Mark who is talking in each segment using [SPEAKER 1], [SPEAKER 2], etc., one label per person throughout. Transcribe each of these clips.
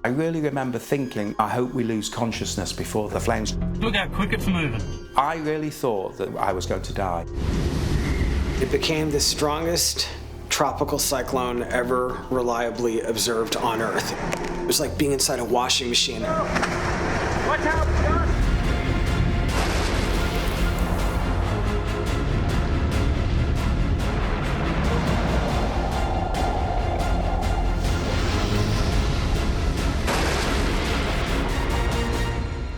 [SPEAKER 1] I really remember thinking, I hope we lose consciousness before the flames.
[SPEAKER 2] Look how quick it's moving.
[SPEAKER 1] I really thought that I was going to die.
[SPEAKER 3] It became the strongest tropical cyclone ever reliably observed on Earth. It was like being inside a washing machine.
[SPEAKER 2] Watch out, John!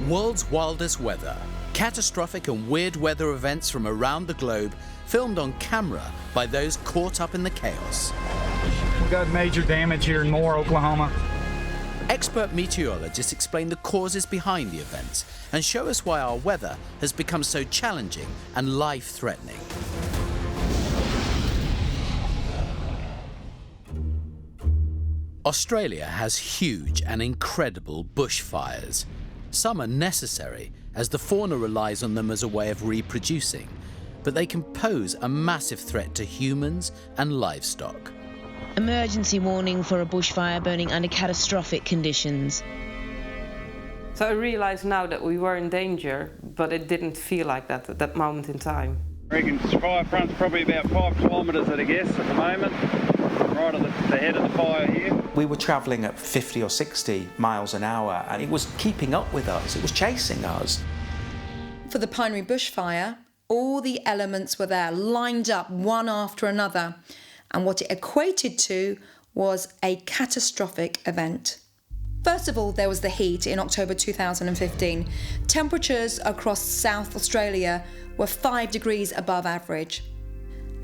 [SPEAKER 4] World's Wildest Weather. Catastrophic and weird weather events from around the globe, filmed on camera by those caught up in the chaos.
[SPEAKER 5] We've got major damage here in Moore, Oklahoma.
[SPEAKER 4] Expert meteorologists explain the causes behind the events and show us why our weather has become so challenging and life-threatening. Australia has huge and incredible bushfires. Some are necessary, as the fauna relies on them as a way of reproducing, but they can pose a massive threat to humans and livestock.
[SPEAKER 6] Emergency warning for a bushfire burning under catastrophic conditions.
[SPEAKER 7] So I realise now that we were in danger, but it didn't feel like that at that moment in time.
[SPEAKER 8] I reckon the fire front's probably about 5 kilometres at a guess at the moment, right at the head of the fire here.
[SPEAKER 1] We were travelling at 50 or 60 miles an hour, and it was keeping up with us, it was chasing us.
[SPEAKER 9] For the Pinery bushfire, all the elements were there, lined up one after another, and what it equated to was a catastrophic event. First of all, there was the heat in October 2015. Temperatures across South Australia were 5 degrees above average.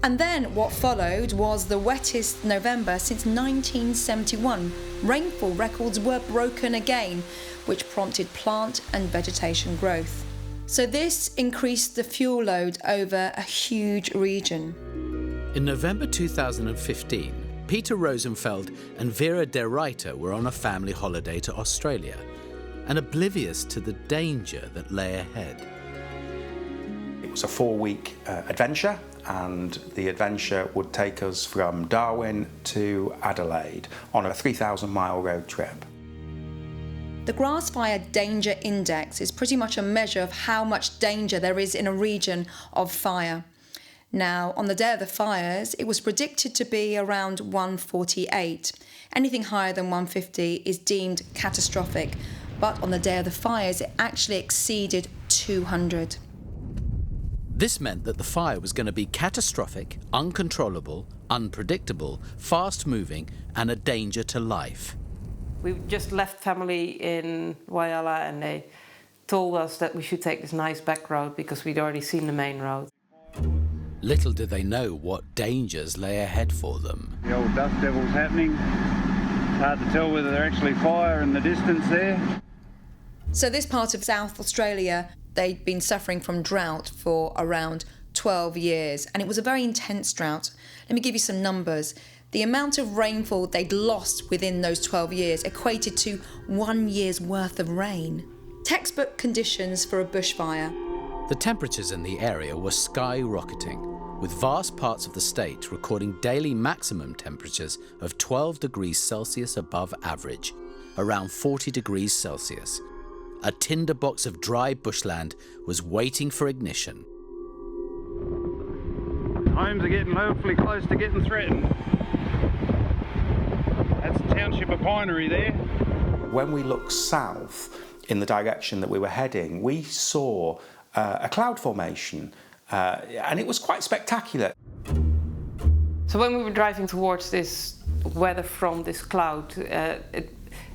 [SPEAKER 9] And then what followed was the wettest November since 1971. Rainfall records were broken again, which prompted plant and vegetation growth. So this increased the fuel load over a huge region.
[SPEAKER 4] In November 2015, Peter Rosenfeld and Vera de Ruyter were on a family holiday to Australia, and oblivious to the danger that lay ahead.
[SPEAKER 1] It was a 4-week adventure, and the adventure would take us from Darwin to Adelaide on a 3,000-mile road trip.
[SPEAKER 9] The Grass Fire Danger Index is pretty much a measure of how much danger there is in a region of fire. Now, on the day of the fires, it was predicted to be around 148. Anything higher than 150 is deemed catastrophic, but on the day of the fires, it actually exceeded 200.
[SPEAKER 4] This meant that the fire was going to be catastrophic, uncontrollable, unpredictable, fast-moving, and a danger to life.
[SPEAKER 7] We just left family in Whyalla, and they told us that we should take this nice back road because we'd already seen the main road.
[SPEAKER 4] Little did they know what dangers lay ahead for them.
[SPEAKER 8] The old dust devil's happening. It's hard to tell whether they're actually fire in the distance there.
[SPEAKER 9] So this part of South Australia, they'd been suffering from drought for around 12 years, and it was a very intense drought. Let me give you some numbers. The amount of rainfall they'd lost within those 12 years equated to 1 year's worth of rain. Textbook conditions for a bushfire.
[SPEAKER 4] The temperatures in the area were skyrocketing, with vast parts of the state recording daily maximum temperatures of 12 degrees Celsius above average, around 40 degrees Celsius. A tinderbox of dry bushland was waiting for ignition.
[SPEAKER 8] Homes are getting awfully close to getting threatened. That's the township of Pinery there.
[SPEAKER 1] When we looked south in the direction that we were heading, we saw a cloud formation, and it was quite spectacular.
[SPEAKER 7] So when we were driving towards this weather front, this cloud,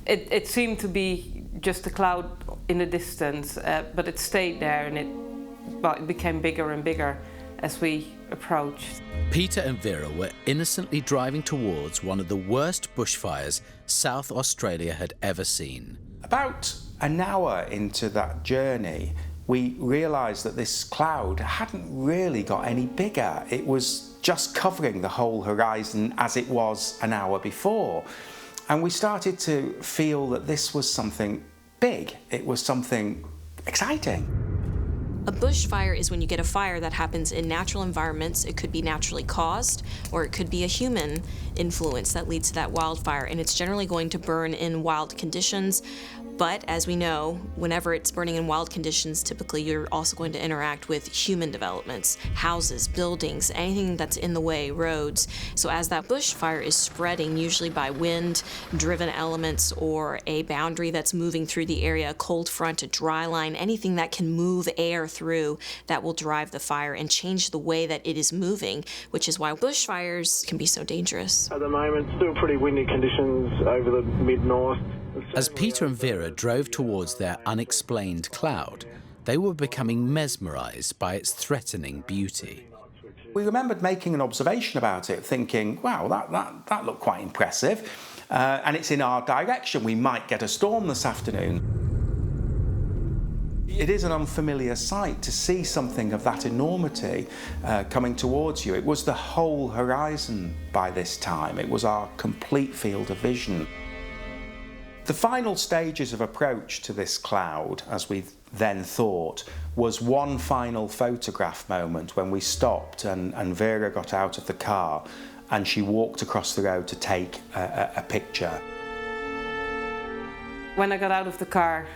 [SPEAKER 7] it seemed to be just a cloud in the distance, but it stayed there, and it became bigger and bigger as we approached.
[SPEAKER 4] Peter and Vera were innocently driving towards one of the worst bushfires South Australia had ever seen.
[SPEAKER 1] About an hour into that journey, we realised that this cloud hadn't really got any bigger. It was just covering the whole horizon as it was an hour before. And we started to feel that this was something big. It was something exciting.
[SPEAKER 10] A bushfire is when you get a fire that happens in natural environments. It could be naturally caused, or it could be a human influence that leads to that wildfire, and it's generally going to burn in wild conditions. But as we know, whenever it's burning in wild conditions, typically you're also going to interact with human developments, houses, buildings, anything that's in the way, roads. So as that bushfire is spreading, usually by wind-driven elements or a boundary that's moving through the area, a cold front, a dry line, anything that can move air through, that will drive the fire and change the way that it is moving, which is why bushfires can be so dangerous.
[SPEAKER 11] At the moment, still pretty windy conditions over the mid-north.
[SPEAKER 4] As Peter and Vera drove towards their unexplained cloud, they were becoming mesmerised by its threatening beauty.
[SPEAKER 1] We remembered making an observation about it, thinking, wow, that looked quite impressive, and it's in our direction. We might get a storm this afternoon. It is an unfamiliar sight to see something of that enormity coming towards you. It was the whole horizon by this time. It was our complete field of vision. The final stages of approach to this cloud, as we then thought, was one final photograph moment when we stopped and Vera got out of the car and she walked across the road to take a picture.
[SPEAKER 7] When I got out of the car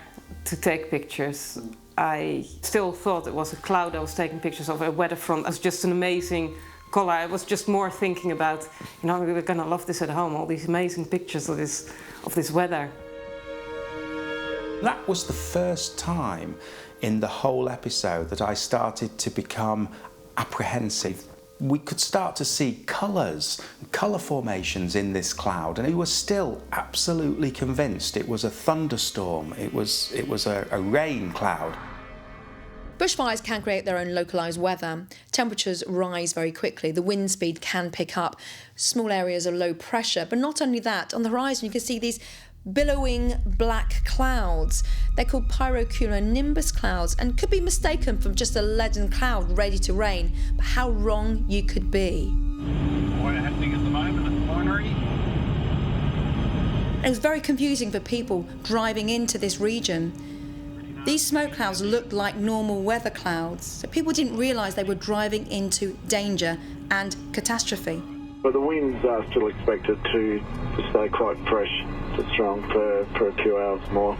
[SPEAKER 7] to take pictures, I still thought it was a cloud I was taking pictures of, a weather front. It was just an amazing colour. I was just more thinking about, you know, we're going to love this at home, all these amazing pictures of this weather.
[SPEAKER 1] That was the first time in the whole episode that I started to become apprehensive. We could start to see colours, colour formations in this cloud, and he was still absolutely convinced it was a thunderstorm, it was a rain cloud.
[SPEAKER 9] Bushfires can create their own localised weather. Temperatures rise very quickly, the wind speed can pick up, small areas of low pressure, but not only that, on the horizon you can see these billowing black clouds. They're called pyrocumulonimbus clouds and could be mistaken for just a leaden cloud ready to rain, but how wrong you could be.
[SPEAKER 2] What happening at the moment at Pinery?
[SPEAKER 9] It was very confusing for people driving into this region. These smoke clouds looked like normal weather clouds, so people didn't realise they were driving into danger and catastrophe.
[SPEAKER 11] But the winds are still expected to stay quite fresh to strong for a few hours more.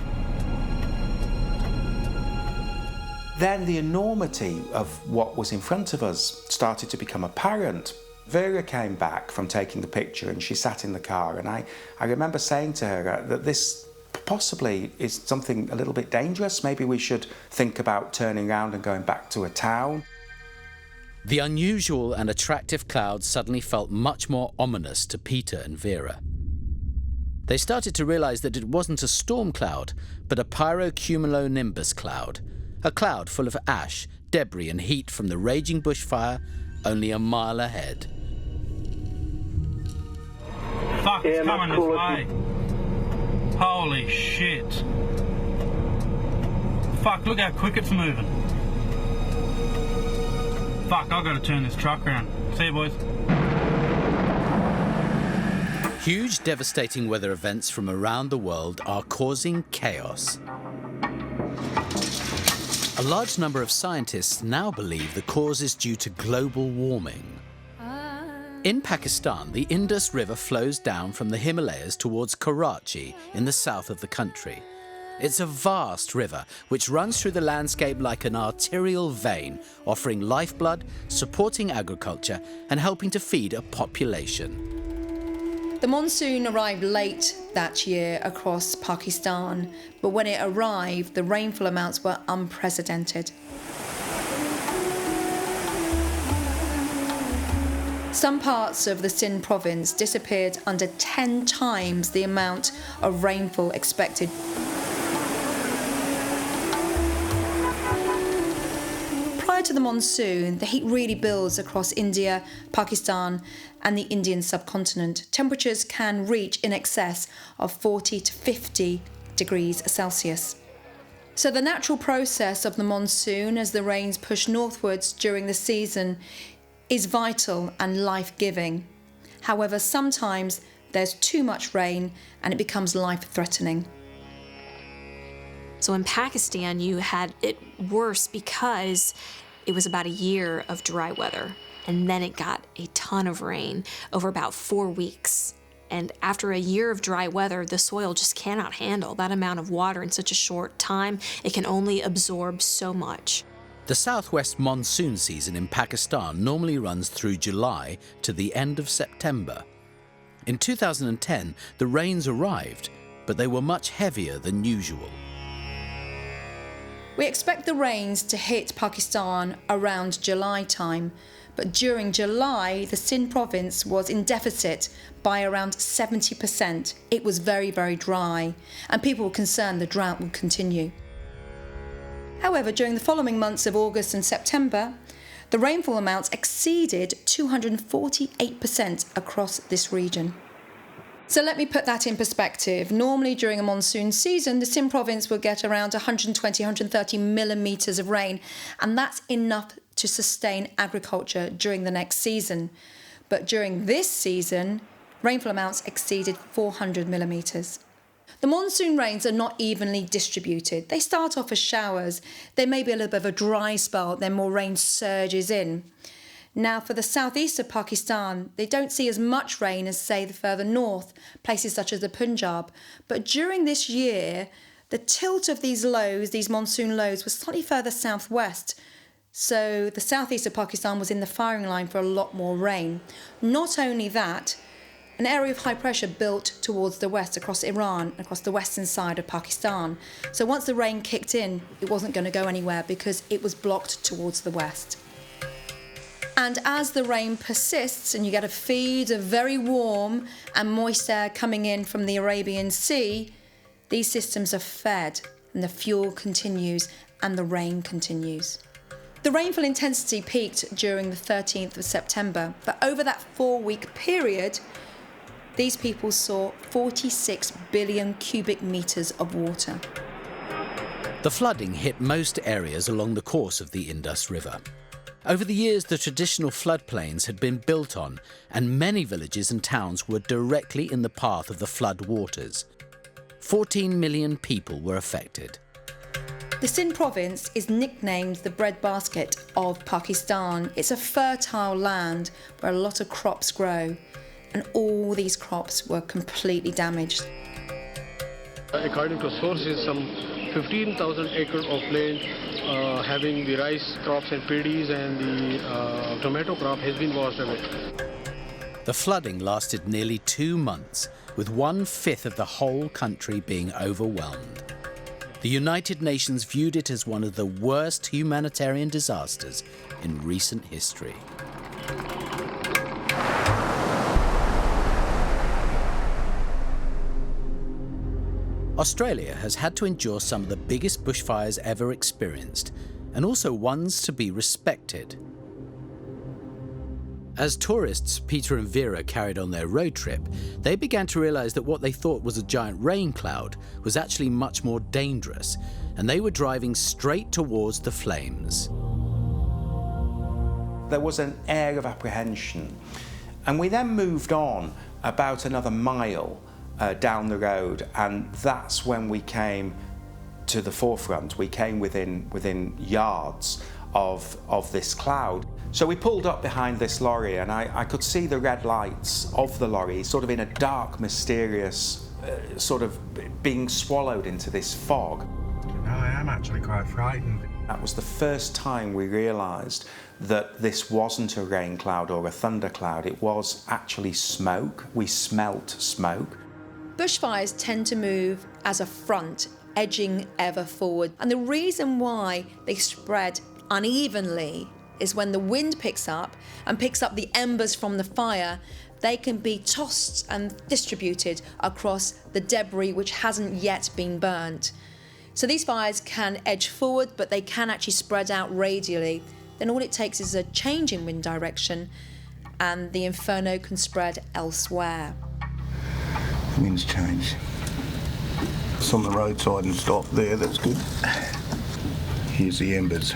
[SPEAKER 1] Then the enormity of what was in front of us started to become apparent. Vera came back from taking the picture and she sat in the car, and I remember saying to her that this possibly is something a little bit dangerous. Maybe we should think about turning around and going back to a town.
[SPEAKER 4] The unusual and attractive cloud suddenly felt much more ominous to Peter and Vera. They started to realise that it wasn't a storm cloud, but a pyrocumulonimbus cloud, a cloud full of ash, debris and heat from the raging bushfire only a mile ahead.
[SPEAKER 2] Fuck, it's coming this way. Holy shit. Fuck, look how quick it's moving. Fuck, I've got to turn this truck around. See you, boys.
[SPEAKER 4] Huge, devastating weather events from around the world are causing chaos. A large number of scientists now believe the cause is due to global warming. In Pakistan, the Indus River flows down from the Himalayas towards Karachi in the south of the country. It's a vast river which runs through the landscape like an arterial vein, offering lifeblood, supporting agriculture and helping to feed a population.
[SPEAKER 9] The monsoon arrived late that year across Pakistan, but when it arrived, the rainfall amounts were unprecedented. Some parts of the Sindh province disappeared under 10 times the amount of rainfall expected. Prior to the monsoon, the heat really builds across India, Pakistan and the Indian subcontinent. Temperatures can reach in excess of 40 to 50 degrees Celsius. So the natural process of the monsoon as the rains push northwards during the season is vital and life-giving. However, sometimes there's too much rain and it becomes life-threatening.
[SPEAKER 10] So in Pakistan, you had it worse because it was about a year of dry weather, and then it got a ton of rain over about 4 weeks. And after a year of dry weather, the soil just cannot handle that amount of water in such a short time. It can only absorb so much.
[SPEAKER 4] The southwest monsoon season in Pakistan normally runs through July to the end of September. In 2010, the rains arrived, but they were much heavier than usual.
[SPEAKER 9] We expect the rains to hit Pakistan around July time, but during July, the Sindh province was in deficit by around 70%. It was very, very dry, and people were concerned the drought would continue. However, during the following months of August and September, the rainfall amounts exceeded 248% across this region. So let me put that in perspective. Normally during a monsoon season, the Sindh province will get around 120, 130 millimetres of rain, and that's enough to sustain agriculture during the next season. But during this season, rainfall amounts exceeded 400 millimetres. The monsoon rains are not evenly distributed. They start off as showers. There may be a little bit of a dry spell, then more rain surges in. Now, for the southeast of Pakistan, they don't see as much rain as, say, the further north, places such as the Punjab. But during this year, the tilt of these lows, these monsoon lows, was slightly further southwest. So the southeast of Pakistan was in the firing line for a lot more rain. Not only that, an area of high pressure built towards the west, across Iran, across the western side of Pakistan. So once the rain kicked in, it wasn't going to go anywhere because it was blocked towards the west. And as the rain persists and you get a feed of very warm and moist air coming in from the Arabian Sea, these systems are fed and the fuel continues and the rain continues. The rainfall intensity peaked during the 13th of September, but over that 4-week period, these people saw 46 billion cubic metres of water.
[SPEAKER 4] The flooding hit most areas along the course of the Indus River. Over the years, the traditional floodplains had been built on, and many villages and towns were directly in the path of the flood waters. 14 million people were affected.
[SPEAKER 9] The Sindh province is nicknamed the breadbasket of Pakistan. It's a fertile land where a lot of crops grow, and all these crops were completely damaged.
[SPEAKER 12] According to sources, some 15,000 acres of land having the rice crops and paddies and the tomato crop has been washed away.
[SPEAKER 4] The flooding lasted nearly 2 months, with 1/5 of the whole country being overwhelmed. The United Nations viewed it as one of the worst humanitarian disasters in recent history. Australia has had to endure some of the biggest bushfires ever experienced, and also ones to be respected. As tourists Peter and Vera carried on their road trip, they began to realise that what they thought was a giant rain cloud was actually much more dangerous, and they were driving straight towards the flames.
[SPEAKER 1] There was an air of apprehension, and we then moved on about another mile down the road, and that's when we came to the forefront. We came within yards of this cloud. So we pulled up behind this lorry, and I could see the red lights of the lorry sort of in a dark, mysterious, sort of being swallowed into this fog.
[SPEAKER 13] I am actually quite frightened.
[SPEAKER 1] That was the first time we realised that this wasn't a rain cloud or a thunder cloud. It was actually smoke. We smelt smoke.
[SPEAKER 9] Bushfires tend to move as a front, edging ever forward. And the reason why they spread unevenly is when the wind picks up and picks up the embers from the fire, they can be tossed and distributed across the debris which hasn't yet been burnt. So these fires can edge forward, but they can actually spread out radially. Then all it takes is a change in wind direction and the inferno can spread elsewhere.
[SPEAKER 13] Wind's changed. It's on the roadside and stopped there, that's good. Here's the embers.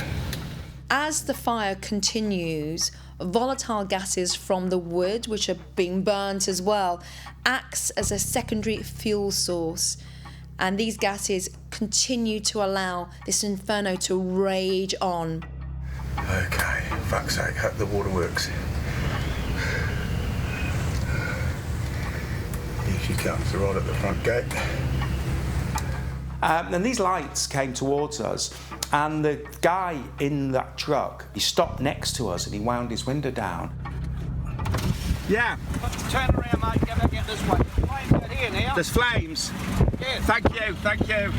[SPEAKER 9] As the fire continues, volatile gases from the wood, which are being burnt as well, acts as a secondary fuel source. and these gases continue to allow this inferno to rage on.
[SPEAKER 13] Okay, fuck's sake, hope the water works. Here she comes, right at the front gate.
[SPEAKER 1] And these lights came towards us, and the guy in that truck, he stopped next to us and he wound his window down.
[SPEAKER 14] Yeah. Turn around, mate, get this way. Flames out here now. There's flames. Yeah. Thank you.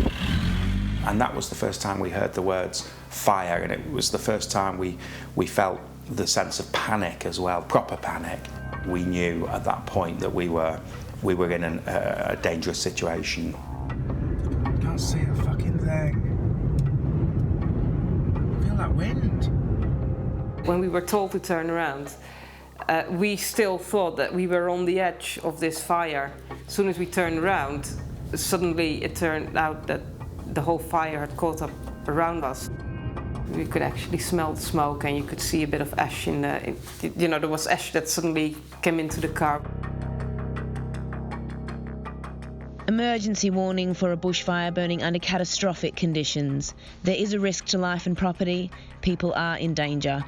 [SPEAKER 1] And that was the first time we heard the words fire, and it was the first time we felt the sense of panic as well, proper panic. We knew at that point that we were in a dangerous situation.
[SPEAKER 13] I can't see a fucking thing. I feel that wind.
[SPEAKER 7] When we were told to turn around, we still thought that we were on the edge of this fire. As soon as we turned around, suddenly it turned out that the whole fire had caught up around us. We could actually smell the smoke, and you could see a bit of ash in the, there was ash that suddenly came into the car.
[SPEAKER 6] Emergency warning for a bushfire burning under catastrophic conditions. There is a risk to life and property. People are in danger.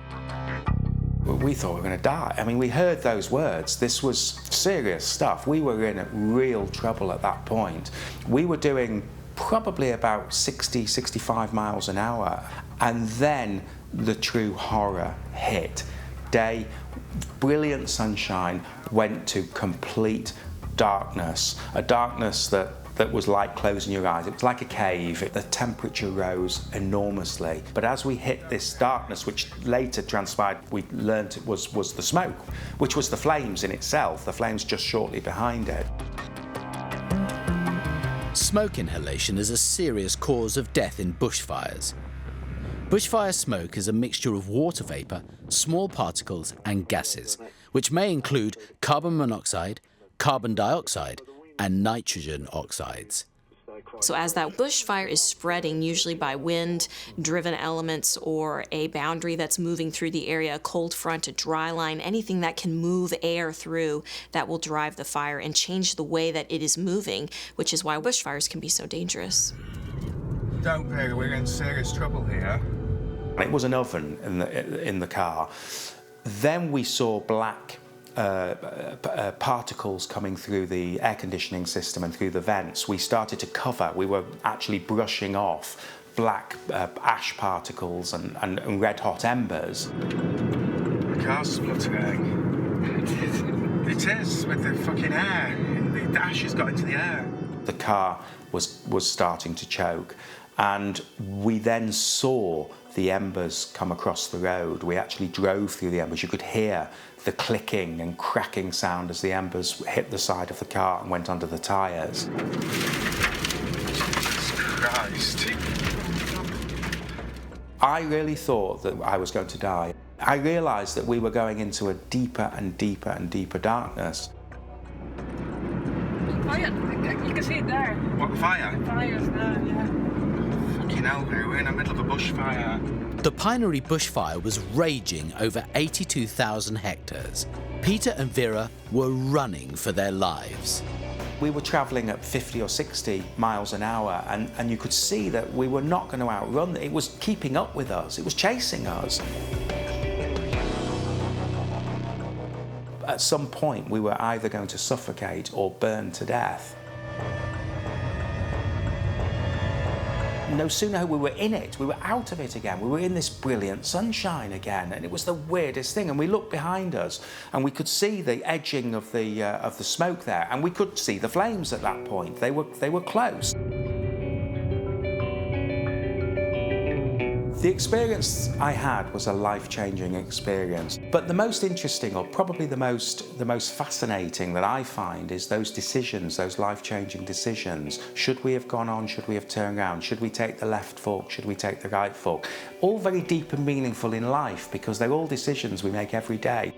[SPEAKER 1] We thought we were going to die. I mean, we heard those words. This was serious stuff. We were in real trouble at that point. We were doing probably about 60, 65 miles an hour. And then the true horror hit. Day, brilliant sunshine, went to complete darkness. A darkness that was like closing your eyes. It was like a cave. The temperature rose enormously. But as we hit this darkness, which later transpired, we learned it was the smoke, which was the flames in itself, the flames just shortly behind it.
[SPEAKER 4] Smoke inhalation is a serious cause of death in bushfires. Bushfire smoke is a mixture of water vapour, small particles and gases, which may include carbon monoxide, carbon dioxide and nitrogen oxides.
[SPEAKER 10] So as that bushfire is spreading, usually by wind-driven elements or a boundary that's moving through the area, a cold front, a dry line, anything that can move air through, that will drive the fire and change the way that it is moving, which is why bushfires can be so dangerous.
[SPEAKER 13] Don't worry, we're in serious trouble here.
[SPEAKER 1] It was an oven in the car. Then we saw black particles coming through the air conditioning system and through the vents. We started to cover. We were actually brushing off black ash particles and red hot embers.
[SPEAKER 13] The car's spluttering. It is, with the fucking air. The ash has got into the air.
[SPEAKER 1] The car was starting to choke, and we then saw the embers come across the road. We actually drove through the embers. You could hear the clicking and cracking sound as the embers hit the side of the car and went under the tyres.
[SPEAKER 13] Jesus Christ.
[SPEAKER 1] I really thought that I was going to die. I realised that we were going into a deeper and deeper and deeper darkness.
[SPEAKER 7] Oh yeah, you can see it there.
[SPEAKER 13] What, fire?
[SPEAKER 7] The fire's there, yeah.
[SPEAKER 13] Fucking hell, we're in the middle of a bushfire.
[SPEAKER 4] The Pinery bushfire was raging over 82,000 hectares. Peter and Vera were running for their lives.
[SPEAKER 1] We were travelling at 50 or 60 miles an hour, and you could see that we were not going to outrun it. It was keeping up with us. It was chasing us. At some point, we were either going to suffocate or burn to death. No sooner we were in it, we were out of it again. We were in this brilliant sunshine again, and it was the weirdest thing. And we looked behind us, and we could see the edging of the smoke there, and we could see the flames at that point. They were close. The experience I had was a life-changing experience. But the most interesting, or probably the most fascinating that I find, is those decisions, those life-changing decisions. Should we have gone on? Should we have turned around? Should we take the left fork? Should we take the right fork? All very deep and meaningful in life, because they're all decisions we make every day.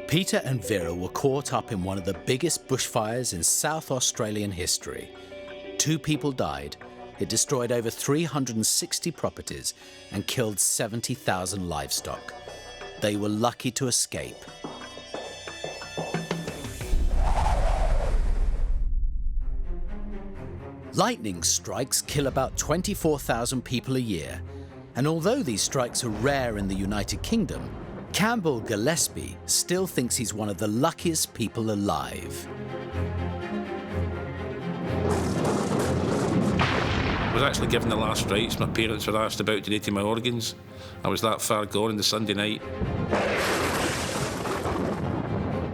[SPEAKER 4] Peter and Vera were caught up in one of the biggest bushfires in South Australian history. 2 people died. It destroyed over 360 properties and killed 70,000 livestock. They were lucky to escape. Lightning strikes kill about 24,000 people a year, and although these strikes are rare in the United Kingdom, Campbell Gillespie still thinks he's one of the luckiest people alive.
[SPEAKER 15] I was actually given the last rites. My parents were asked about donating my organs. I was that far gone on the Sunday night.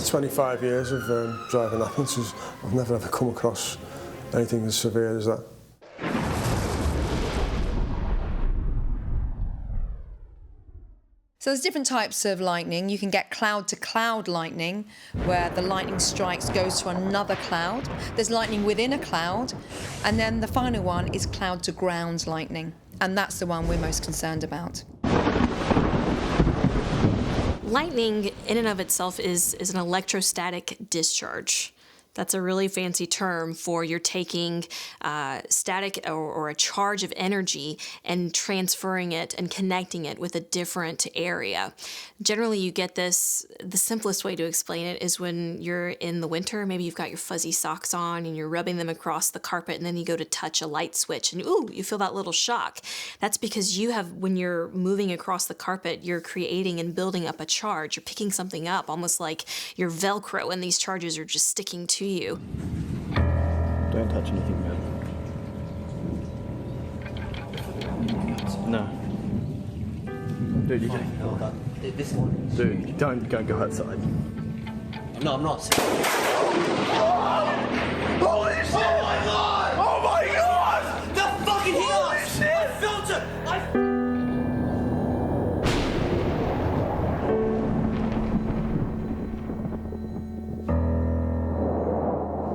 [SPEAKER 16] 25 years of driving ambulances, I've never ever come across anything as severe as that.
[SPEAKER 9] So there's different types of lightning. You can get cloud-to-cloud lightning, where the lightning strikes goes to another cloud. There's lightning within a cloud. And then the final one is cloud-to-ground lightning. And that's the one we're most concerned about.
[SPEAKER 10] Lightning, in and of itself, is an electrostatic discharge. That's a really fancy term for you're taking static or a charge of energy and transferring it and connecting it with a different area. Generally, you get this, the simplest way to explain it is when you're in the winter, maybe you've got your fuzzy socks on and you're rubbing them across the carpet, and then you go to touch a light switch and ooh, you feel that little shock. That's because you have, when you're moving across the carpet, you're creating and building up a charge. You're picking something up, almost like you're Velcro, and these charges are just sticking to you.
[SPEAKER 17] Don't touch anything, man. No. Dude, you can. This one. Dude, don't go outside.
[SPEAKER 18] No, I'm not.
[SPEAKER 14] Holy shit! Oh my god! Oh my god!
[SPEAKER 18] The fucking
[SPEAKER 14] Holy shit!
[SPEAKER 18] filter!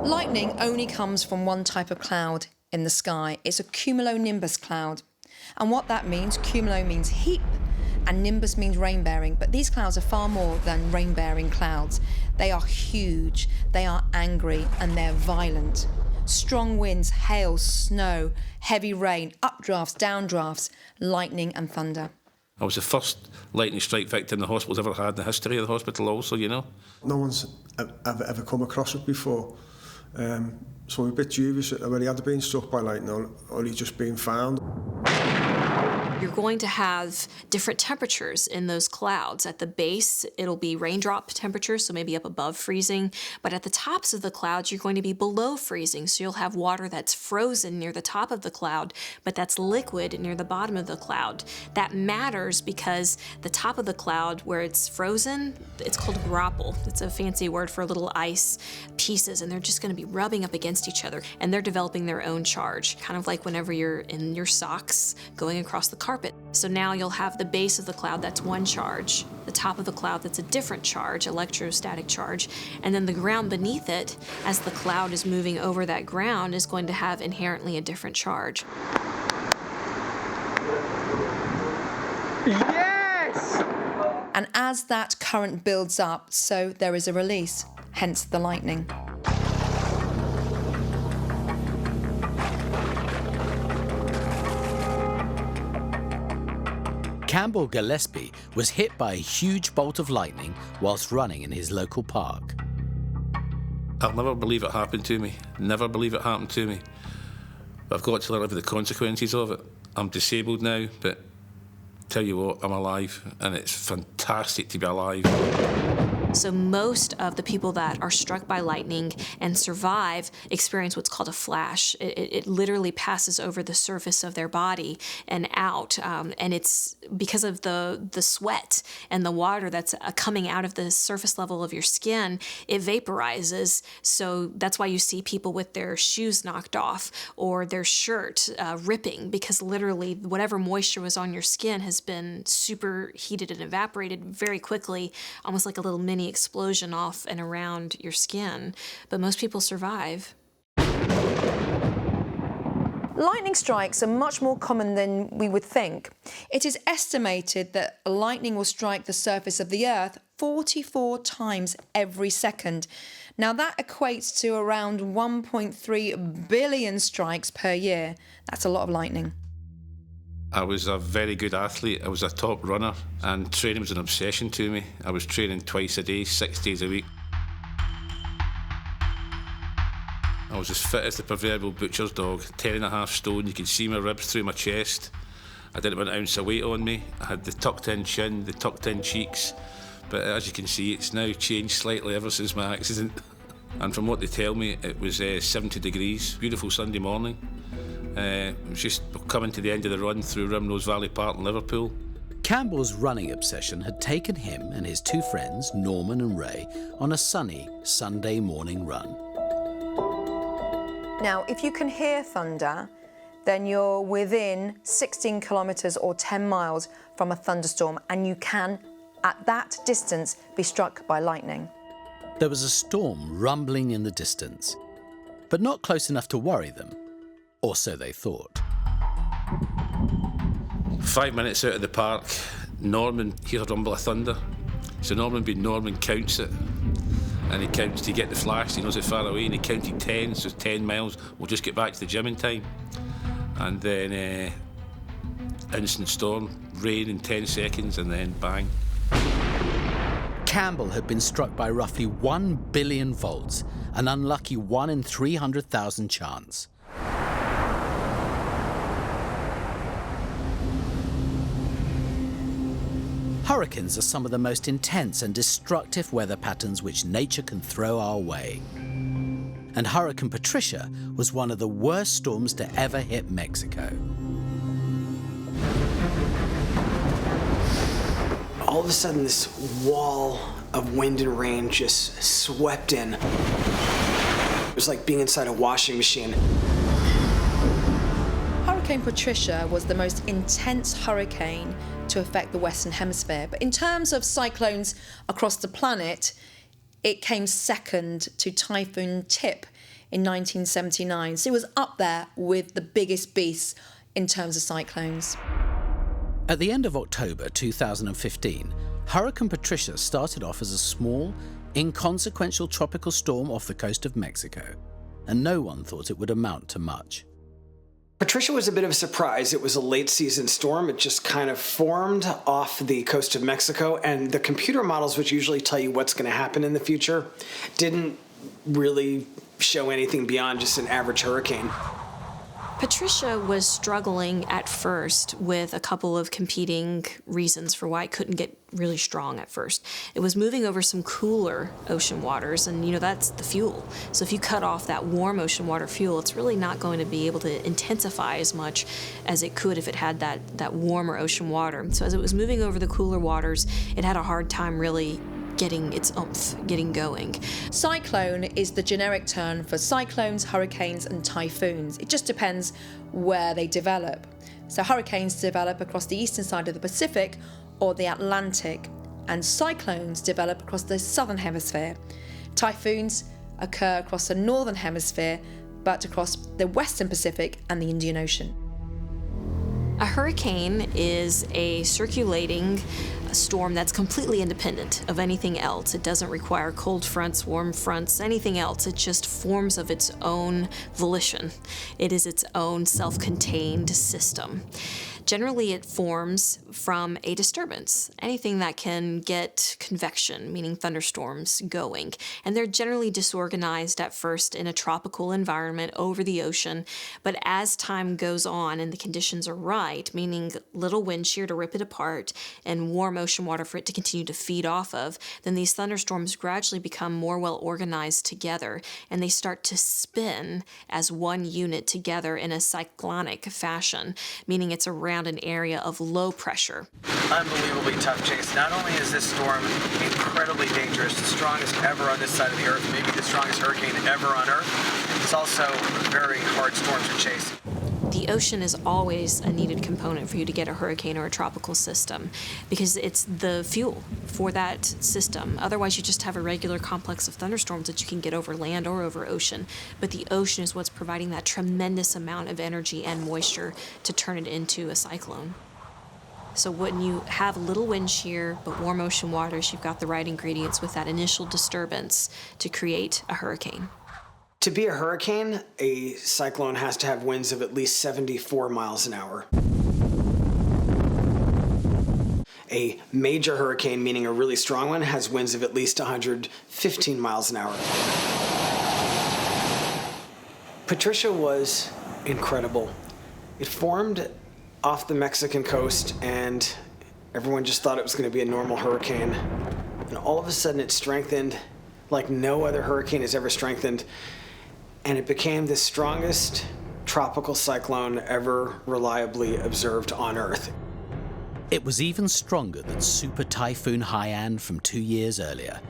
[SPEAKER 9] Lightning only comes from one type of cloud in the sky. It's a cumulonimbus cloud. And what that means, cumulo means heap, and nimbus means rain-bearing. But these clouds are far more than rain-bearing clouds. They are huge, they are angry, and they're violent. Strong winds, hail, snow, heavy rain, updrafts, downdrafts, lightning and thunder.
[SPEAKER 15] I was the first lightning strike victim the hospital's ever had in the history of the hospital also, you know.
[SPEAKER 16] No one's ever come across it before. So we're a bit dubious whether he had been struck by lightning or he'd just been found.
[SPEAKER 10] You're going to have different temperatures in those clouds. At the base, it'll be raindrop temperatures, so maybe up above freezing. But at the tops of the clouds, you're going to be below freezing. So you'll have water that's frozen near the top of the cloud, but that's liquid near the bottom of the cloud. That matters because the top of the cloud, where it's frozen, it's called grapple. It's a fancy word for little ice pieces, and they're just going to be rubbing up against each other, and they're developing their own charge, kind of like whenever you're in your socks going across the carpet. So now you'll have the base of the cloud, that's one charge, the top of the cloud, that's a different charge, electrostatic charge, and then the ground beneath it, as the cloud is moving over that ground, is going to have inherently a different charge.
[SPEAKER 9] Yes! And as that current builds up, so there is a release, hence the lightning.
[SPEAKER 4] Campbell Gillespie was hit by a huge bolt of lightning whilst running in his local park.
[SPEAKER 15] I'll never believe it happened to me. Never believe it happened to me. But I've got to live with the consequences of it. I'm disabled now, but tell you what, I'm alive, and it's fantastic to be alive.
[SPEAKER 10] So most of the people that are struck by lightning and survive experience what's called a flash. It literally passes over the surface of their body and out, and it's because of the sweat and the water that's coming out of the surface level of your skin, it vaporizes. So that's why you see people with their shoes knocked off or their shirt ripping, because literally whatever moisture was on your skin has been superheated and evaporated very quickly, almost like a little mini explosion off and around your skin. But most people survive.
[SPEAKER 9] Lightning strikes are much more common than we would think. It is estimated that lightning will strike the surface of the Earth 44 times every second. Now that equates to around 1.3 billion strikes per year. That's a lot of lightning.
[SPEAKER 15] I was a very good athlete. I was a top runner, and training was an obsession to me. I was training twice a day, 6 days a week. I was as fit as the proverbial butcher's dog, 10.5 stone. You could see my ribs through my chest. I didn't have an ounce of weight on me. I had the tucked-in chin, the tucked-in cheeks. But as you can see, it's now changed slightly ever since my accident. And from what they tell me, it was 70 degrees, beautiful Sunday morning. It was just coming to the end of the run through Rimrose Valley Park in Liverpool.
[SPEAKER 4] Campbell's running obsession had taken him and his two friends, Norman and Ray, on a sunny Sunday morning run.
[SPEAKER 9] Now, if you can hear thunder, then you're within 16 kilometres or 10 miles from a thunderstorm, and you can, at that distance, be struck by lightning.
[SPEAKER 4] There was a storm rumbling in the distance, but not close enough to worry them, or so they thought.
[SPEAKER 15] 5 minutes out of the park, Norman hears a rumble of thunder. So Norman, being Norman, counts it. And he counts to get the flash, he knows it's far away, and he counted 10, so 10 miles, we'll just get back to the gym in time. And then instant storm, rain in 10 seconds, and then bang.
[SPEAKER 4] Campbell had been struck by roughly 1 billion volts, an unlucky 1 in 300,000 chance. Hurricanes are some of the most intense and destructive weather patterns which nature can throw our way. And Hurricane Patricia was one of the worst storms to ever hit Mexico.
[SPEAKER 3] All of a sudden, this wall of wind and rain just swept in. It was like being inside a washing machine.
[SPEAKER 9] Hurricane Patricia was the most intense hurricane to affect the Western Hemisphere. But in terms of cyclones across the planet, it came second to Typhoon Tip in 1979. So it was up there with the biggest beasts in terms of cyclones.
[SPEAKER 4] At the end of October 2015, Hurricane Patricia started off as a small, inconsequential tropical storm off the coast of Mexico, and no one thought it would amount to much.
[SPEAKER 3] Patricia was a bit of a surprise. It was a late season storm. It just kind of formed off the coast of Mexico, and the computer models, which usually tell you what's going to happen in the future, didn't really show anything beyond just an average hurricane.
[SPEAKER 10] Patricia was struggling at first with a couple of competing reasons for why it couldn't get really strong at first. It was moving over some cooler ocean waters, and that's the fuel. So if you cut off that warm ocean water fuel, it's really not going to be able to intensify as much as it could if it had that warmer ocean water. So as it was moving over the cooler waters, it had a hard time really getting its oomph, getting going.
[SPEAKER 9] Cyclone is the generic term for cyclones, hurricanes, and typhoons. It just depends where they develop. So hurricanes develop across the eastern side of the Pacific or the Atlantic, and cyclones develop across the southern hemisphere. Typhoons occur across the northern hemisphere, but across the western Pacific and the Indian Ocean.
[SPEAKER 10] A hurricane is a circulating storm that's completely independent of anything else. It doesn't require cold fronts, warm fronts, anything else. It just forms of its own volition. It is its own self-contained system. Generally, it forms from a disturbance, anything that can get convection, meaning thunderstorms, going. And they're generally disorganized at first in a tropical environment over the ocean. But as time goes on and the conditions are right, meaning little wind shear to rip it apart and warm ocean water for it to continue to feed off of, then these thunderstorms gradually become more well organized together, and they start to spin as one unit together in a cyclonic fashion, meaning it's around an area of low pressure.
[SPEAKER 3] Unbelievably tough chase. Not only is this storm incredibly dangerous, the strongest ever on this side of the Earth, maybe the strongest hurricane ever on Earth, it's also a very hard storm to chase.
[SPEAKER 10] The ocean is always a needed component for you to get a hurricane or a tropical system because it's the fuel for that system. Otherwise, you just have a regular complex of thunderstorms that you can get over land or over ocean. But the ocean is what's providing that tremendous amount of energy and moisture to turn it into a cyclone. So when you have little wind shear but warm ocean waters, you've got the right ingredients with that initial disturbance to create a hurricane.
[SPEAKER 3] To be a hurricane, a cyclone has to have winds of at least 74 miles an hour. A major hurricane, meaning a really strong one, has winds of at least 115 miles an hour. Patricia was incredible. It formed off the Mexican coast, and everyone just thought it was going to be a normal hurricane. And all of a sudden it strengthened like no other hurricane has ever strengthened, and it became the strongest tropical cyclone ever reliably observed on Earth.
[SPEAKER 4] It was even stronger than Super Typhoon Haiyan from 2 years earlier,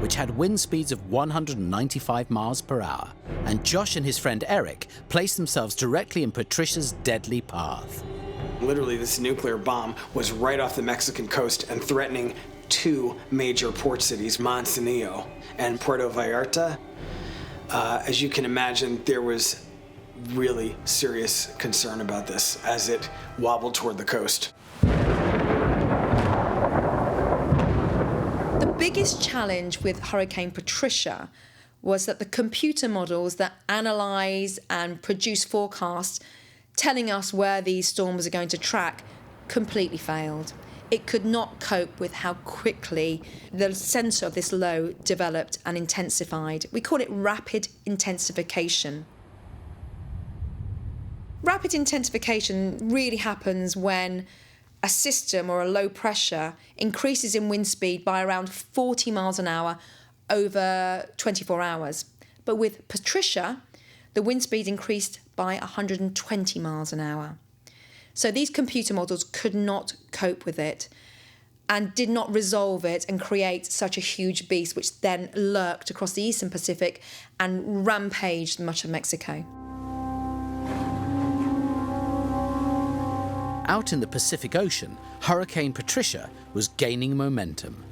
[SPEAKER 4] which had wind speeds of 195 miles per hour, and Josh and his friend Eric placed themselves directly in Patricia's deadly path.
[SPEAKER 3] Literally, this nuclear bomb was right off the Mexican coast and threatening two major port cities, Manzanillo and Puerto Vallarta. As you can imagine, there was really serious concern about this as it wobbled toward the coast.
[SPEAKER 9] The biggest challenge with Hurricane Patricia was that the computer models that analyse and produce forecasts telling us where these storms are going to track completely failed. It could not cope with how quickly the centre of this low developed and intensified. We call it rapid intensification. Rapid intensification really happens when a system or a low pressure increases in wind speed by around 40 miles an hour over 24 hours. But with Patricia, the wind speed increased by 120 miles an hour. So these computer models could not cope with it and did not resolve it and create such a huge beast, which then lurked across the eastern Pacific and rampaged much of Mexico.
[SPEAKER 4] Out in the Pacific Ocean, Hurricane Patricia was gaining momentum.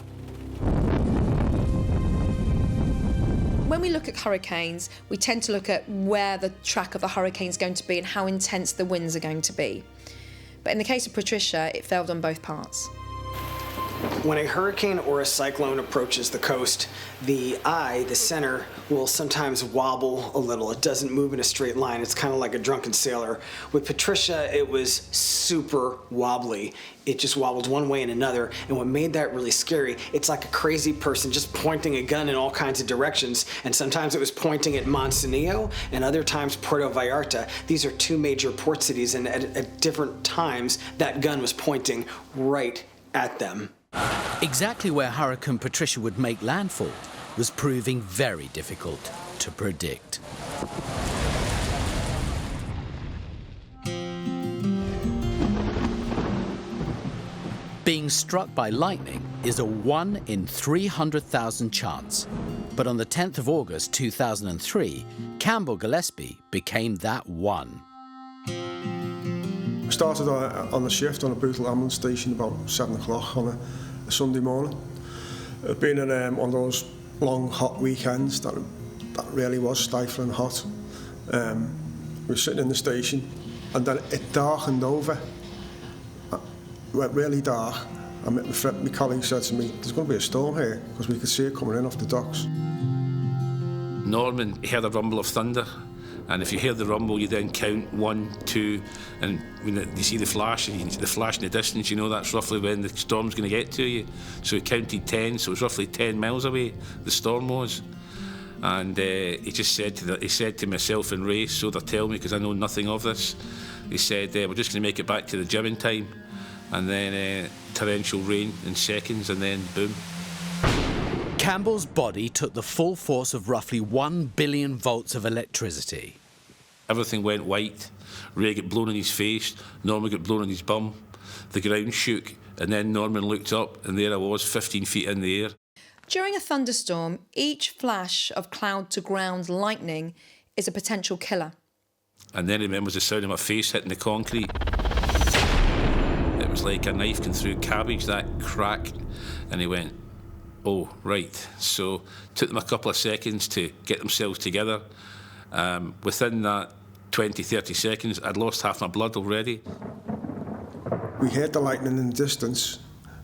[SPEAKER 9] When we look at hurricanes, we tend to look at where the track of the hurricane is going to be and how intense the winds are going to be. But in the case of Patricia, it failed on both parts.
[SPEAKER 3] When a hurricane or a cyclone approaches the coast, the eye, the center, will sometimes wobble a little. It doesn't move in a straight line. It's kind of like a drunken sailor. With Patricia, it was super wobbly. It just wobbled one way and another. And what made that really scary, it's like a crazy person just pointing a gun in all kinds of directions. And sometimes it was pointing at Manzanillo, and other times Puerto Vallarta. These are two major port cities, and at different times, that gun was pointing right at them.
[SPEAKER 4] Exactly where Hurricane Patricia would make landfall was proving very difficult to predict. Being struck by lightning is a 1 in 300,000 chance. But on the 10th of August 2003, Campbell Gillespie became that one.
[SPEAKER 16] I started on the shift on a brutal ambulance station about 7 o'clock on a Sunday morning. It'd been one of those long, hot weekends that really was stifling hot. We were sitting in the station, and then it darkened over. It went really dark, and my colleague said to me, "There's going to be a storm here," because we could see it coming in off the docks.
[SPEAKER 15] Norman heard a rumble of thunder, and if you hear the rumble, you then count 1, 2, and when you see the flash, and the flash in the distance, you know that's roughly when the storm's going to get to you. So he counted 10, so it was roughly 10 miles away, the storm was. And he just said to myself and Ray, so they tell me, because I know nothing of this, he said, we're just going to make it back to the gym in time. And then torrential rain in seconds, and then boom.
[SPEAKER 4] Campbell's body took the full force of roughly 1 billion volts of electricity.
[SPEAKER 15] Everything went white. Ray got blown in his face, Norman got blown in his bum. The ground shook, and then Norman looked up, and there I was, 15 feet in the air.
[SPEAKER 9] During a thunderstorm, each flash of cloud-to-ground lightning is a potential killer.
[SPEAKER 15] And then he remembers the sound of my face hitting the concrete. It was like a knife going through cabbage, that crack. And he went, oh, right. So it took them a couple of seconds to get themselves together. Within that 20, 30 seconds, I'd lost half my blood already.
[SPEAKER 16] We heard the lightning in the distance,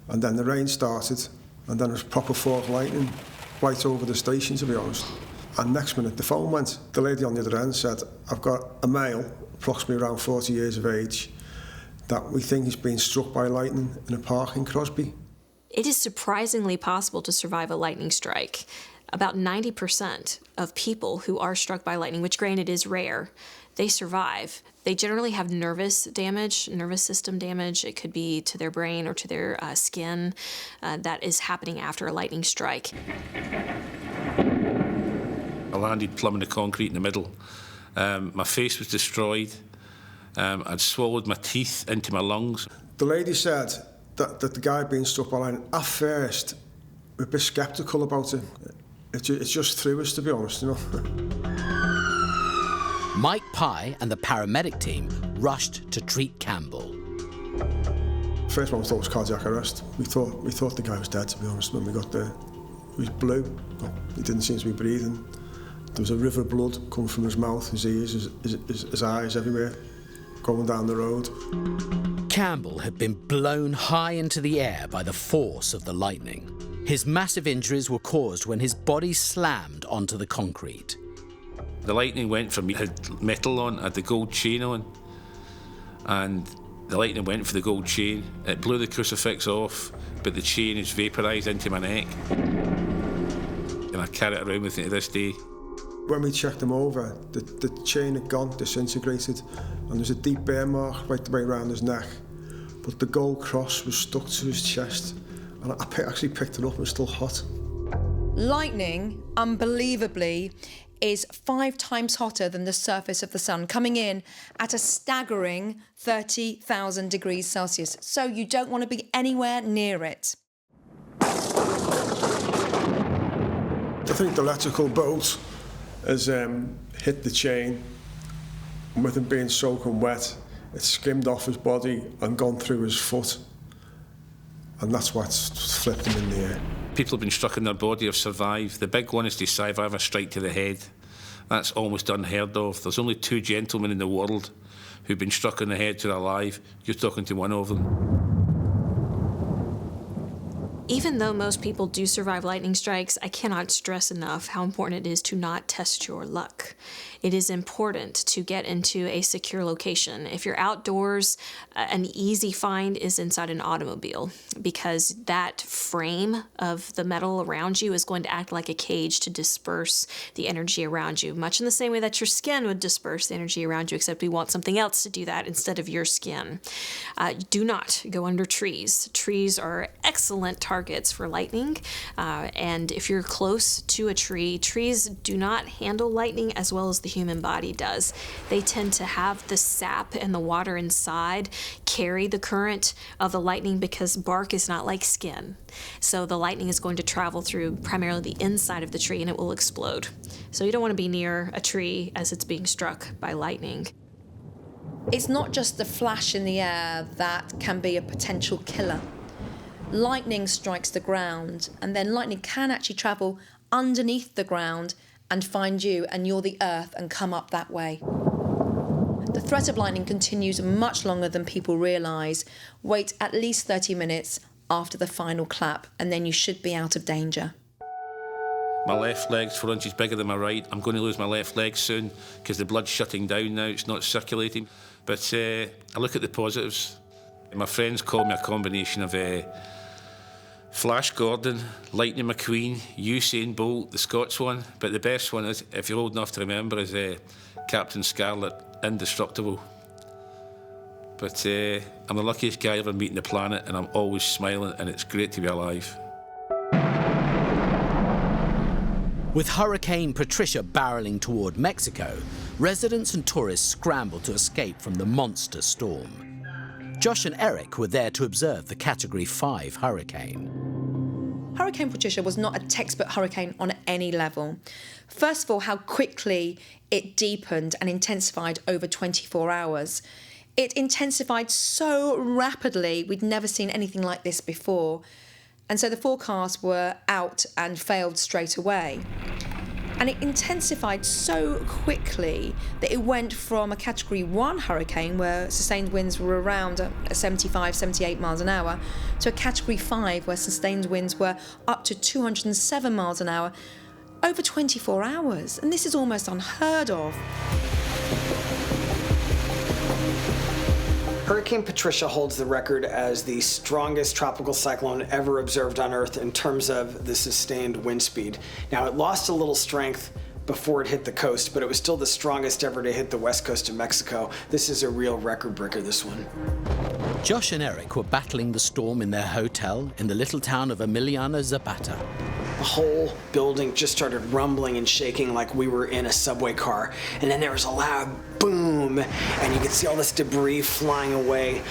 [SPEAKER 16] and then the rain started, and then it was proper fork lightning right over the station, to be honest. And next minute, the phone went. The lady on the other end said, I've got a male, approximately around 40 years of age, that we think is being struck by lightning in a park in Crosby.
[SPEAKER 10] It is surprisingly possible to survive a lightning strike. About 90% of people who are struck by lightning, which granted is rare, they survive. They generally have nervous system damage. It could be to their brain or to their skin that is happening after a lightning strike.
[SPEAKER 15] I landed plumb in the concrete in the middle. My face was destroyed. I'd swallowed my teeth into my lungs.
[SPEAKER 16] The lady said that the guy being struck by lightning, at first, we're a bit sceptical about it. It just threw us, to be honest, you know.
[SPEAKER 4] Mike Pye and the paramedic team rushed to treat Campbell.
[SPEAKER 16] First one we thought was cardiac arrest. We thought the guy was dead, to be honest, when we got there. He was blue. He didn't seem to be breathing. There was a river of blood coming from his mouth, his ears, his eyes, everywhere, going down the road.
[SPEAKER 4] Campbell had been blown high into the air by the force of the lightning. His massive injuries were caused when his body slammed onto the concrete.
[SPEAKER 15] The lightning went from me, had metal on, I had the gold chain on, and the lightning went for the gold chain. It blew the crucifix off, but the chain is vaporised into my neck. And I carry it around with me to this day.
[SPEAKER 16] When we checked him over, the chain had gone, disintegrated, and there's a deep burn mark right the way around his neck. But the gold cross was stuck to his chest, and I actually picked it up and it's still hot.
[SPEAKER 9] Lightning, unbelievably, is 5 times hotter than the surface of the sun, coming in at a staggering 30,000 degrees Celsius. So you don't want to be anywhere near it.
[SPEAKER 16] I think the electrical bolt has hit the chain, and with him being soaking wet, it skimmed off his body and gone through his foot. And that's what's flipped him in the air.
[SPEAKER 15] People have been struck in their body have survived. The big one is to survive a strike to the head. That's almost unheard of. There's only 2 gentlemen in the world who've been struck in the head who are alive. You're talking to one of them.
[SPEAKER 10] Even though most people do survive lightning strikes, I cannot stress enough how important it is to not test your luck. It is important to get into a secure location. If you're outdoors, an easy find is inside an automobile, because that frame of the metal around you is going to act like a cage to disperse the energy around you, much in the same way that your skin would disperse the energy around you, except we want something else to do that instead of your skin. Do not go under trees. Trees are excellent targets for lightning, and if you're close to a tree, trees do not handle lightning as well as the human body does. They tend to have the sap and the water inside carry the current of the lightning, because bark is not like skin. So the lightning is going to travel through primarily the inside of the tree and it will explode. So you don't want to be near a tree as it's being struck by lightning.
[SPEAKER 9] It's not just the flash in the air that can be a potential killer. Lightning strikes the ground, and then lightning can actually travel underneath the ground and find you, and you're the earth, and come up that way. The threat of lightning continues much longer than people realise. Wait at least 30 minutes after the final clap, and then you should be out of danger.
[SPEAKER 15] My left leg's 4 inches bigger than my right. I'm going to lose my left leg soon because the blood's shutting down now, it's not circulating. But I look at the positives. My friends call me a combination of Flash Gordon, Lightning McQueen, Usain Bolt, the Scots one. But the best one is, if you're old enough to remember, is Captain Scarlet, Indestructible. But I'm the luckiest guy ever meeting the planet, and I'm always smiling, and it's great to be alive.
[SPEAKER 4] With Hurricane Patricia barreling toward Mexico, residents and tourists scrambled to escape from the monster storm. Josh and Eric were there to observe the Category 5 hurricane.
[SPEAKER 9] Hurricane Patricia was not a textbook hurricane on any level. First of all, how quickly it deepened and intensified over 24 hours. It intensified so rapidly, we'd never seen anything like this before. And so the forecasts were out and failed straight away. And it intensified so quickly that it went from a Category 1 hurricane, where sustained winds were around 75, 78 miles an hour, to a Category 5, where sustained winds were up to 207 miles an hour over 24 hours. And this is almost unheard of.
[SPEAKER 3] Hurricane Patricia holds the record as the strongest tropical cyclone ever observed on Earth in terms of the sustained wind speed. Now, it lost a little strength before it hit the coast, but it was still the strongest ever to hit the west coast of Mexico. This is a real record breaker, this one.
[SPEAKER 4] Josh and Eric were battling the storm in their hotel in the little town of Emiliano Zapata.
[SPEAKER 3] The whole building just started rumbling and shaking like we were in a subway car. And then there was a loud boom, and you could see all this debris flying away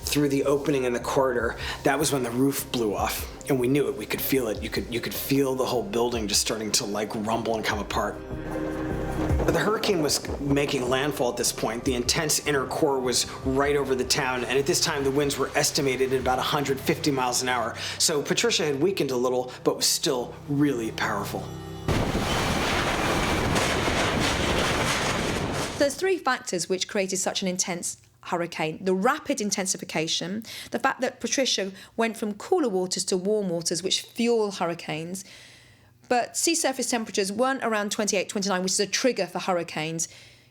[SPEAKER 3] through the opening in the corridor. That was when the roof blew off, and we knew it. We could feel it. You could feel the whole building just starting to like rumble and come apart. The hurricane was making landfall at this point. The intense inner core was right over the town, and at this time the winds were estimated at about 150 miles an hour. So Patricia had weakened a little, but was still really powerful.
[SPEAKER 9] There's three factors which created such an intense hurricane. The rapid intensification, the fact that Patricia went from cooler waters to warm waters, which fuel hurricanes, but sea surface temperatures weren't around 28, 29, which is a trigger for hurricanes.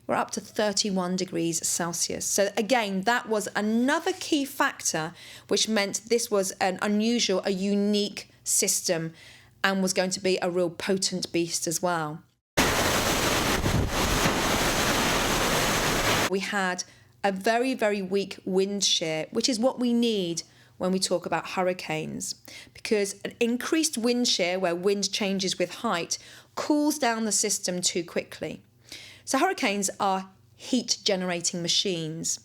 [SPEAKER 9] We're up to 31 degrees Celsius. So again, that was another key factor which meant this was an unusual, a unique system, and was going to be a real potent beast as well. We had a very, very weak wind shear, which is what we need when we talk about hurricanes, because an increased wind shear, where wind changes with height, cools down the system too quickly. So hurricanes are heat-generating machines.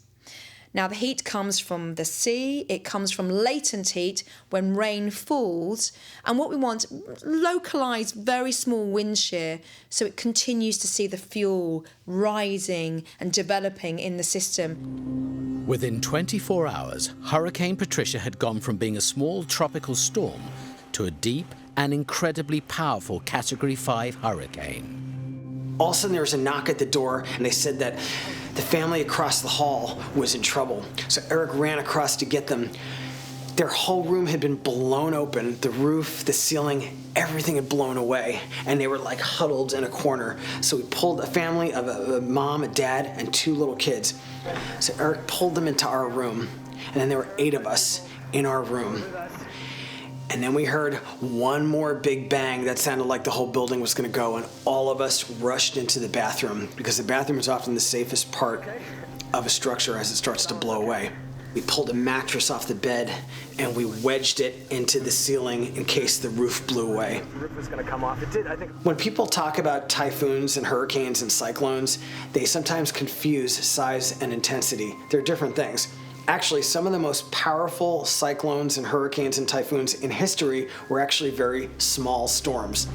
[SPEAKER 9] Now, the heat comes from the sea, it comes from latent heat when rain falls, and what we want, localised, very small wind shear, so it continues to see the fuel rising and developing in the system.
[SPEAKER 4] Within 24 hours, Hurricane Patricia had gone from being a small tropical storm to a deep and incredibly powerful Category 5 hurricane.
[SPEAKER 3] All of a sudden there was a knock at the door, and they said that the family across the hall was in trouble. So Eric ran across to get them. Their whole room had been blown open. The roof, the ceiling, everything had blown away, and they were like huddled in a corner. So we pulled a family of a mom, a dad, and 2 little kids. So Eric pulled them into our room, and then there were 8 of us in our room. And then we heard one more big bang that sounded like the whole building was going to go, and all of us rushed into the bathroom, because the bathroom is often the safest part of a structure as it starts to blow away. We pulled a mattress off the bed and we wedged it into the ceiling in case the roof blew away.
[SPEAKER 19] The roof was going to come off. It did, I think.
[SPEAKER 3] When people talk about typhoons and hurricanes and cyclones, they sometimes confuse size and intensity. They're different things. Actually, some of the most powerful cyclones and hurricanes and typhoons in history were actually very small storms.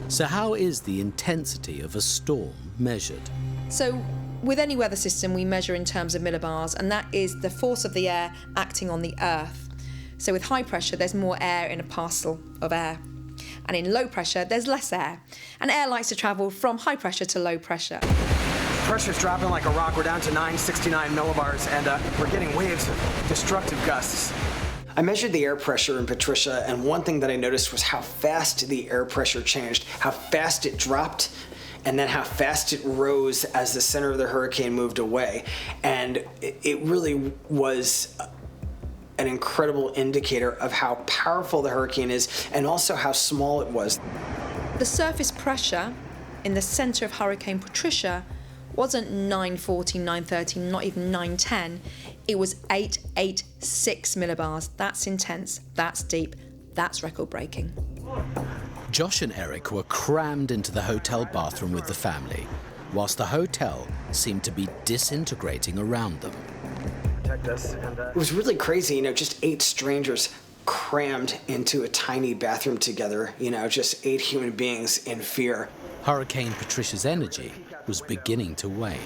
[SPEAKER 4] So how is the intensity of a storm measured?
[SPEAKER 9] So with any weather system, we measure in terms of millibars, and that is the force of the air acting on the earth. So with high pressure, there's more air in a parcel of air. And in low pressure, there's less air. And air likes to travel from high pressure to low pressure.
[SPEAKER 19] Pressure's dropping like a rock. We're down to 969 millibars, and we're getting waves of destructive gusts.
[SPEAKER 3] I measured the air pressure in Patricia, and one thing that I noticed was how fast the air pressure changed, how fast it dropped, and then how fast it rose as the center of the hurricane moved away. And it really was an incredible indicator of how powerful the hurricane is, and also how small it was.
[SPEAKER 9] The surface pressure in the center of Hurricane Patricia wasn't 940, 930, not even 910. It was 886 millibars. That's intense, that's deep, that's record-breaking.
[SPEAKER 4] Josh and Eric were crammed into the hotel bathroom with the family, whilst the hotel seemed to be disintegrating around them.
[SPEAKER 3] It was really crazy, just 8 strangers crammed into a tiny bathroom together, just 8 human beings in fear.
[SPEAKER 4] Hurricane Patricia's energy was beginning to wane.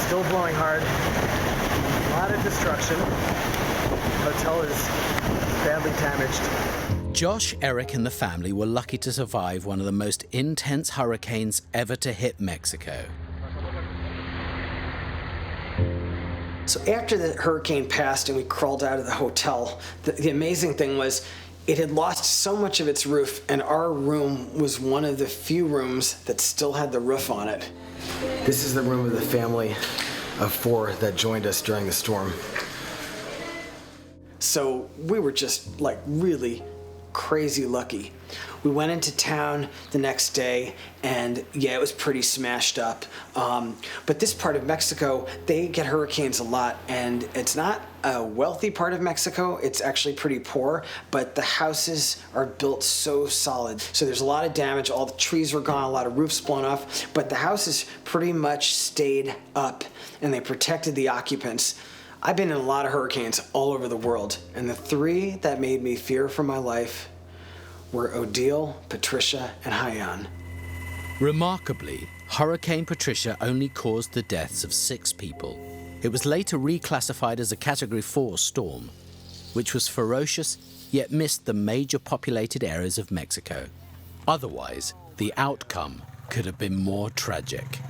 [SPEAKER 19] Still blowing hard. A lot of destruction. The hotel is badly damaged.
[SPEAKER 4] Josh, Eric, and the family were lucky to survive one of the most intense hurricanes ever to hit Mexico.
[SPEAKER 3] So after the hurricane passed and we crawled out of the hotel, the amazing thing was it had lost so much of its roof, and our room was one of the few rooms that still had the roof on it. This is the room of the family. of 4 that joined us during the storm. So we were just like really crazy lucky. We went into town the next day, and yeah, it was pretty smashed up. But this part of Mexico, they get hurricanes a lot, and it's not a wealthy part of Mexico. It's actually pretty poor, but the houses are built so solid. So there's a lot of damage. All the trees were gone, a lot of roofs blown off, but the houses pretty much stayed up, and they protected the occupants. I've been in a lot of hurricanes all over the world, and the 3 that made me fear for my life were Odile, Patricia, and Haiyan.
[SPEAKER 4] Remarkably, Hurricane Patricia only caused the deaths of 6 people. It was later reclassified as a Category 4 storm, which was ferocious yet missed the major populated areas of Mexico. Otherwise, the outcome could have been more tragic.